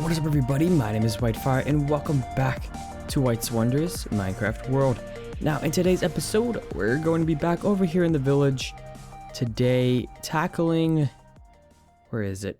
What is up, everybody? My name is WhiteFyr and welcome back to White's Wondrous Minecraft world. Now in today's episode we're going to be back over here in the village today tackling, where is it?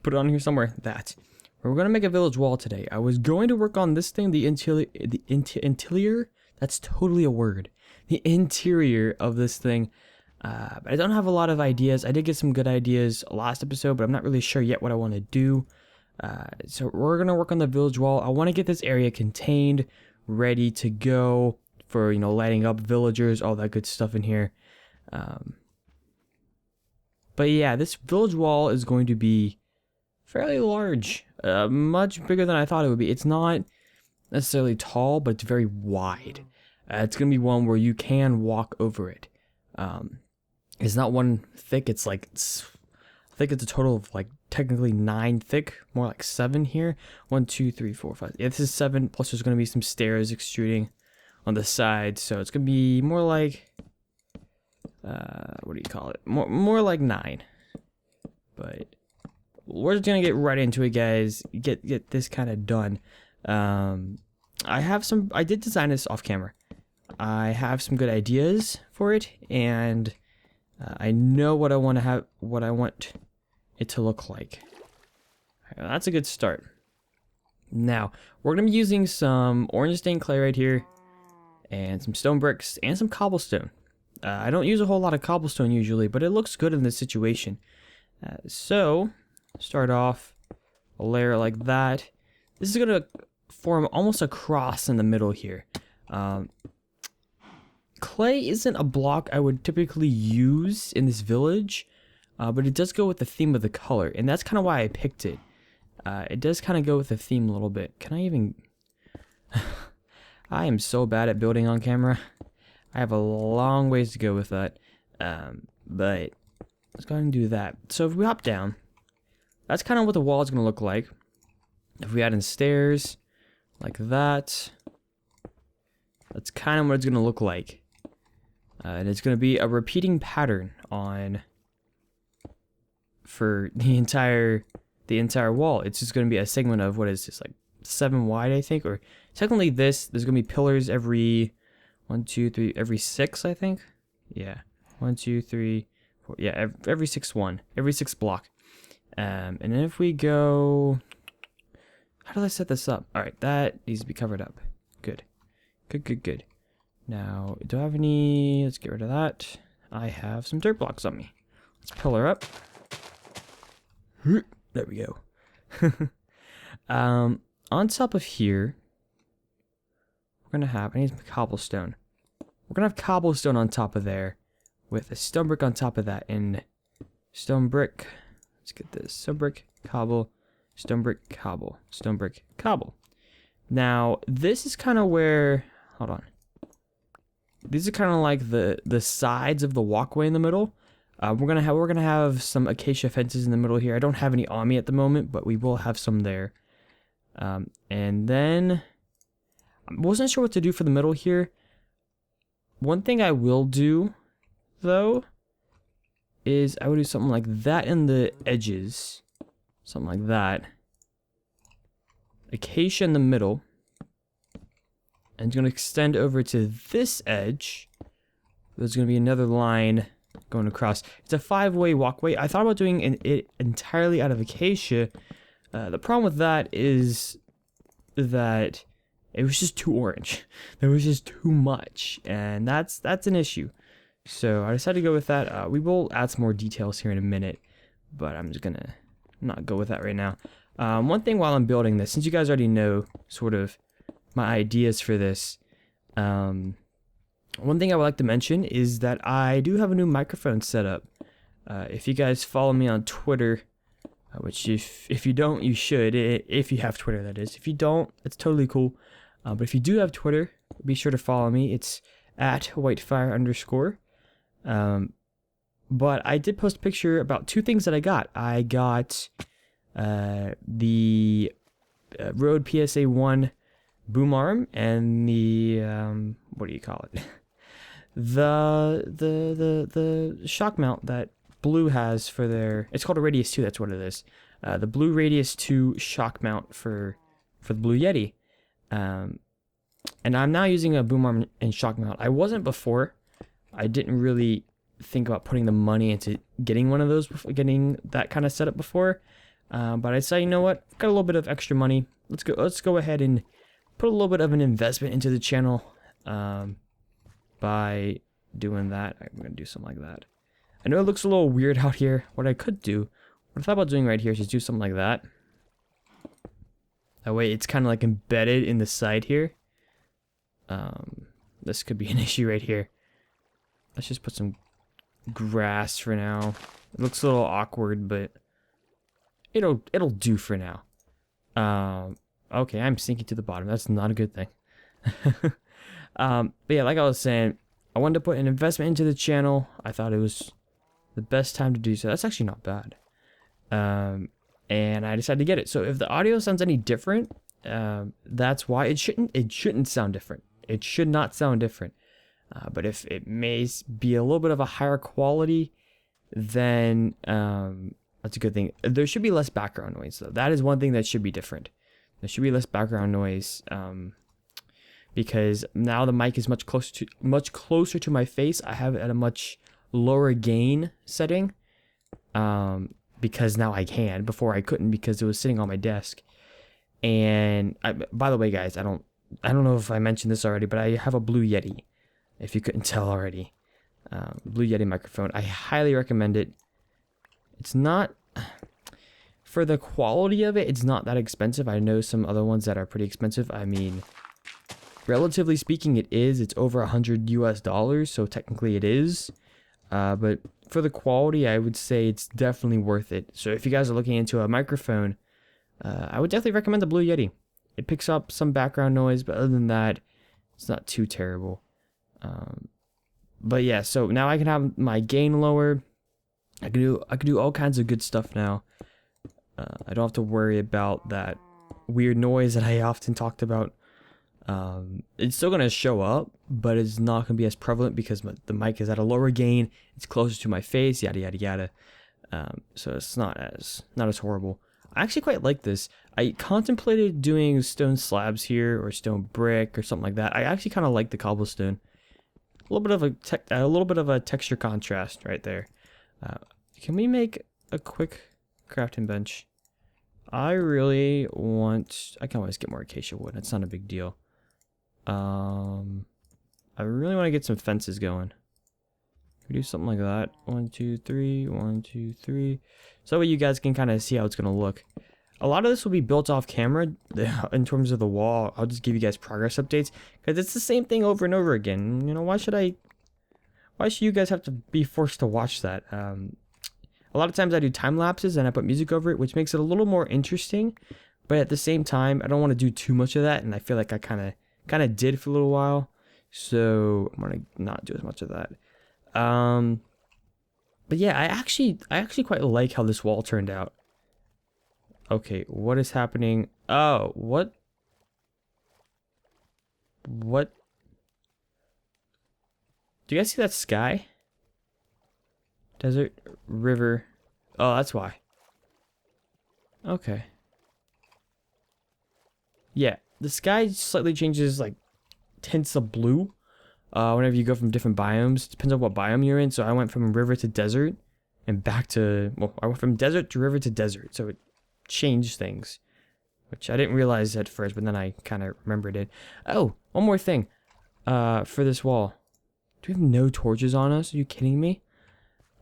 Put it on here somewhere. That we're going to make a village wall today. I was going to work on this thing, the interior, that's totally a word, the interior of this thing, but I don't have a lot of ideas. I did get some good ideas last episode, but I'm not really sure yet what I want to do. So we're gonna work on the village wall. I want to get this area contained, ready to go for, you know, lighting up villagers, all that good stuff in here. But yeah, this village wall is going to be fairly large, much bigger than I thought it would be. It's not necessarily tall, but it's very wide. It's gonna be one where you can walk over it. It's not one thick. It's like, I think it's a total of like technically 9 thick, more like 7 here. 1, 2, 3, 4, 5. Yeah, this is 7. Plus, there's gonna be some stairs extruding on the side, so it's gonna be more like, what do you call it? More like 9. But we're just gonna get right into it, guys. Get this kind of done. I did design this off camera. I have some good ideas for it, and I know what I want it to look like. That's a good start. Now we're gonna be using some orange stained clay right here, and some stone bricks and some cobblestone. I don't use a whole lot of cobblestone usually, but it looks good in this situation. So start off a layer like that. This is gonna form almost a cross in the middle here. Clay isn't a block I would typically use in this village, but it does go with the theme of the color, and that's kind of why I picked it. It does kind of go with the theme a little bit. Can I even... I am so bad at building on camera. I have a long ways to go with that, but let's go ahead and do that. So if we hop down, that's kind of what the wall is going to look like. If we add in stairs, like that, that's kind of what it's going to look like. And it's going to be a repeating pattern for the entire wall. It's just going to be a segment of, what is this, like 7 wide, I think, or technically there's going to be pillars every 1, 2, 3, every 6, I think. Yeah, 1, 2, 3, 4. Yeah, every 6 block. And then if we go, how do I set this up? All right, that needs to be covered up. Good. Now, do I have any? Let's get rid of that. I have some dirt blocks on me. Let's pillar up. There we go. On top of here, we're gonna have, I need some cobblestone. We're gonna have cobblestone on top of there, with a stone brick on top of that, and stone brick. Let's get this. Stone brick, cobble, stone brick, cobble, stone brick, cobble. Now, this is kind of where, hold on. These are kind of like the sides of the walkway in the middle. We're gonna have some acacia fences in the middle here. I don't have any on me at the moment, but we will have some there. And then I wasn't sure what to do for the middle here. One thing I will do, though, is I would do something like that in the edges, something like that. Acacia in the middle. And it's going to extend over to this edge. There's going to be another line going across. It's a 5-way walkway. I thought about doing it entirely out of acacia. The problem with that is that it was just too orange. There was just too much, and that's an issue. So I decided to go with that. We will add some more details here in a minute, but I'm just gonna not go with that right now. One thing while I'm building this, since you guys already know sort of my ideas for this, one thing I would like to mention is that I do have a new microphone set up. If you guys follow me on Twitter, which if you don't, you should, if you have Twitter, that is. If you don't, it's totally cool. But if you do have Twitter, be sure to follow me. It's at WhiteFyr_. But I did post a picture about 2 things that I got. I got the Rode PSA 1 boom arm, and the what do you call it? The shock mount that Blue has for their, it's called a Radius 2, that's what it is. the Blue Radius 2 shock mount for the Blue Yeti. And I'm now using a boom arm and shock mount. I wasn't before. I didn't really think about putting the money into getting one of those, getting that kind of setup before. But I decided, you know what? I've got a little bit of extra money. Let's go ahead and put a little bit of an investment into the channel by doing that. I'm gonna do something like that. I know it looks a little weird out here. What I could do, what I thought about doing right here is just do something like that. That way it's kind of like embedded in the side here. This could be an issue right here. Let's just put some grass for now. It looks a little awkward, but it'll do for now. Okay, I'm sinking to the bottom. That's not a good thing. But yeah, like I was saying, I wanted to put an investment into the channel. I thought it was the best time to do so. That's actually not bad. And I decided to get it. So if the audio sounds any different, that's why. It shouldn't sound different. It should not sound different. But if it may be a little bit of a higher quality, then that's a good thing. There should be less background noise, though. That is one thing that should be different. There should be less background noise, because now the mic is much closer to my face. I have it at a much lower gain setting, because now I can. Before I couldn't because it was sitting on my desk. And by the way, guys, I don't know if I mentioned this already, but I have a Blue Yeti. If you couldn't tell already, Blue Yeti microphone. I highly recommend it. It's not, for the quality of it, it's not that expensive. I know some other ones that are pretty expensive. I mean, relatively speaking, it is. It's over $100 US, so technically it is. But for the quality, I would say it's definitely worth it. So if you guys are looking into a microphone, I would definitely recommend the Blue Yeti. It picks up some background noise, but other than that, it's not too terrible. But yeah, so now I can have my gain lower. I can do all kinds of good stuff now. I don't have to worry about that weird noise that I often talked about. It's still gonna show up, but it's not gonna be as prevalent because the mic is at a lower gain. It's closer to my face, yada yada yada. So it's not as horrible. I actually quite like this. I contemplated doing stone slabs here or stone brick or something like that. I actually kind of like the cobblestone. A little bit of a texture contrast right there. Can we make a quick crafting bench? I can always get more acacia wood. That's not a big deal. I really want to get some fences going. We do something like that. 1, 2, 3. 1, 2, 3. So that way you guys can kind of see how it's gonna look. A lot of this will be built off camera in terms of the wall. I'll just give you guys progress updates because it's the same thing over and over again. You know, why should you guys have to be forced to watch that? A lot of times I do time lapses and I put music over it, which makes it a little more interesting. But at the same time, I don't want to do too much of that, and I feel like I kind of did for a little while. So I'm gonna not do as much of that. But yeah, I actually quite like how this wall turned out. Okay, what is happening? Oh, what? What? Do you guys see that sky? Desert, river. Oh, that's why. Okay. Yeah, the sky slightly changes, like, tints of blue. Whenever you go from different biomes. Depends on what biome you're in. So I went from river to desert and back to, well, I went from desert to river to desert. So it changed things, which I didn't realize at first, but then I kind of remembered it. Oh, one more thing. For this wall. Do we have no torches on us? Are you kidding me?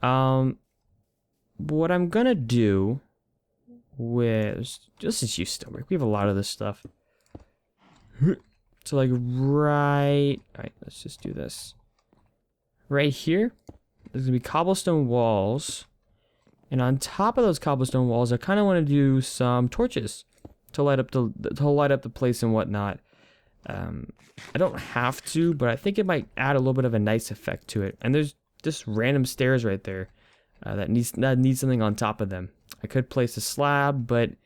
What I'm gonna do with, just use stone brick. We have a lot of this stuff. So like alright, let's just do this. Right here, there's gonna be cobblestone walls. And on top of those cobblestone walls, I kind of want to do some torches to light up the place and whatnot. I don't have to, but I think it might add a little bit of a nice effect to it. And there's just random stairs right there that need something on top of them. I could place a slab, but it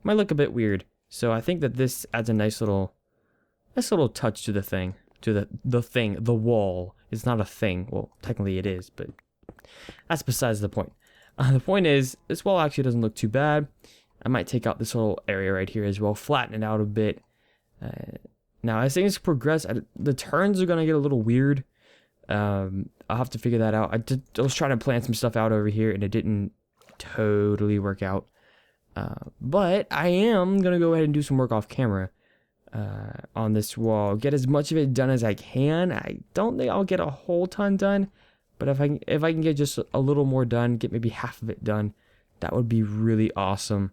might look a bit weird. So I think that this adds a nice little touch to the thing, the wall. It's not a thing. Well, technically it is, but that's besides the point. The point is, this wall actually doesn't look too bad. I might take out this little area right here as well, flatten it out a bit. Now, as things progress, the turns are going to get a little weird. I'll have to figure that out. I was trying to plan some stuff out over here, and it didn't totally work out. But I am going to go ahead and do some work off camera on this wall. Get as much of it done as I can. I don't think I'll get a whole ton done, but if I can get just a little more done, get maybe half of it done, that would be really awesome.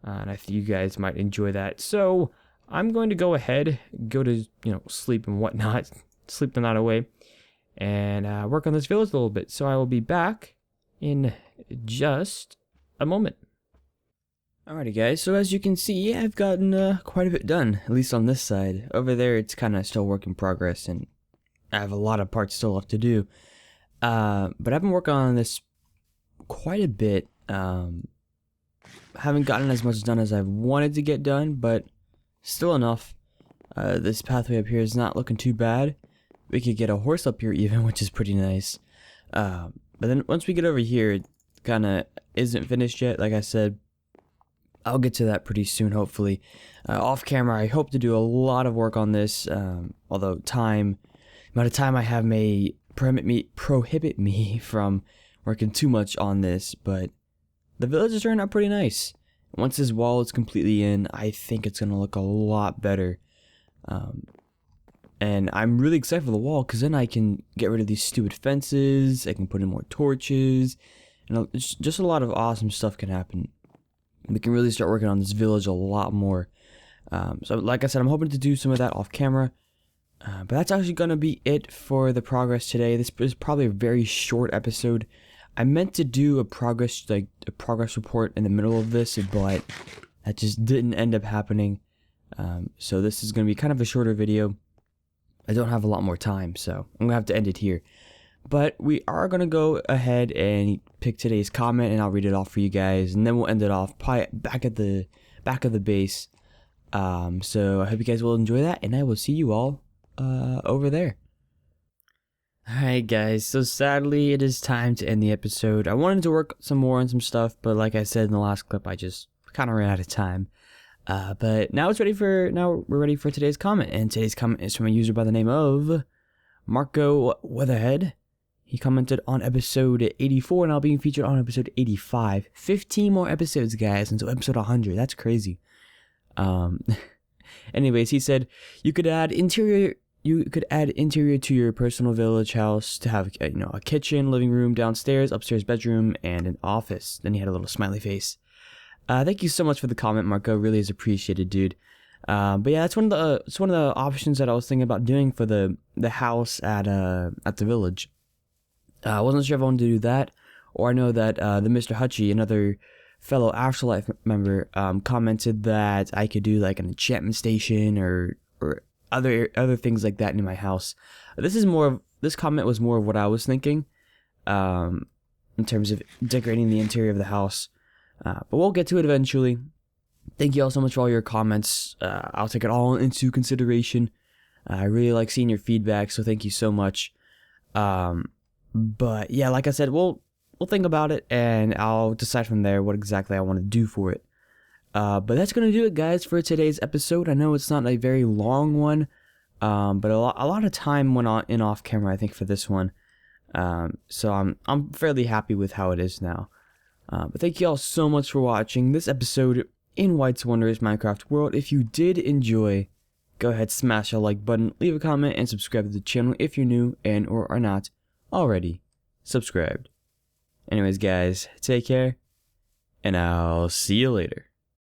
And I think you guys might enjoy that. So I'm going to go ahead, go to, sleep and whatnot, sleep the night away, and work on this village a little bit. So I will be back in just a moment. Alrighty guys, so as you can see, I've gotten quite a bit done, at least on this side. Over there, it's kind of still work in progress, and I have a lot of parts still left to do. But I've been working on this quite a bit. Haven't gotten as much done as I've wanted to get done, but still enough. This pathway up here is not looking too bad. We could get a horse up here even, which is pretty nice. But then once we get over here, it kind of isn't finished yet. Like I said, I'll get to that pretty soon, hopefully. Off camera, I hope to do a lot of work on this, although the amount of time I have may prohibit me from working too much on this, but the village is turning out pretty nice. Once this wall is completely in, I think it's going to look a lot better. And I'm really excited for the wall, because then I can get rid of these stupid fences, I can put in more torches, and just a lot of awesome stuff can happen. We can really start working on this village a lot more. So like I said, I'm hoping to do some of that off camera. But that's actually going to be it for the progress today. This is probably a very short episode. I meant to do a progress report in the middle of this, but that just didn't end up happening. So this is going to be kind of a shorter video. I don't have a lot more time, so I'm going to have to end it here. But we are going to go ahead and pick today's comment, and I'll read it off for you guys, and then we'll end it off probably back of the base. So I hope you guys will enjoy that, and I will see you all over there. Alright guys, so sadly it is time to end the episode. I wanted to work some more on some stuff, but like I said in the last clip, I just kind of ran out of time. But now we're ready for today's comment, and today's comment is from a user by the name of Marco Weatherhead. He commented on episode 84, and I'll be featured on episode 85. 15 more episodes, guys, until episode 100. That's crazy. Anyways, he said you could add interior to your personal village house to have a kitchen, living room, downstairs, upstairs bedroom, and an office. Then he had a little smiley face. Thank you so much for the comment, Marco. Really is appreciated, dude. But yeah, it's one of the options that I was thinking about doing for the house at the village. I wasn't sure if I wanted to do that, or I know that the Mr. Hutchie, another fellow Afterlife member, commented that I could do like an enchantment station or other things like that in my house. This comment was more of what I was thinking, in terms of decorating the interior of the house. But we'll get to it eventually. Thank you all so much for all your comments. I'll take it all into consideration. I really like seeing your feedback, so thank you so much. But yeah, like I said, we'll think about it, and I'll decide from there what exactly I want to do for it. But that's gonna do it, guys, for today's episode. I know it's not a very long one, but a lot of time went on off camera, I think, for this one. So I'm fairly happy with how it is now. But thank you all so much for watching this episode in White's Wonderous Minecraft World. If you did enjoy, go ahead, smash a like button, leave a comment, and subscribe to the channel if you're new and or are not already subscribed. Anyways, guys, take care, and I'll see you later.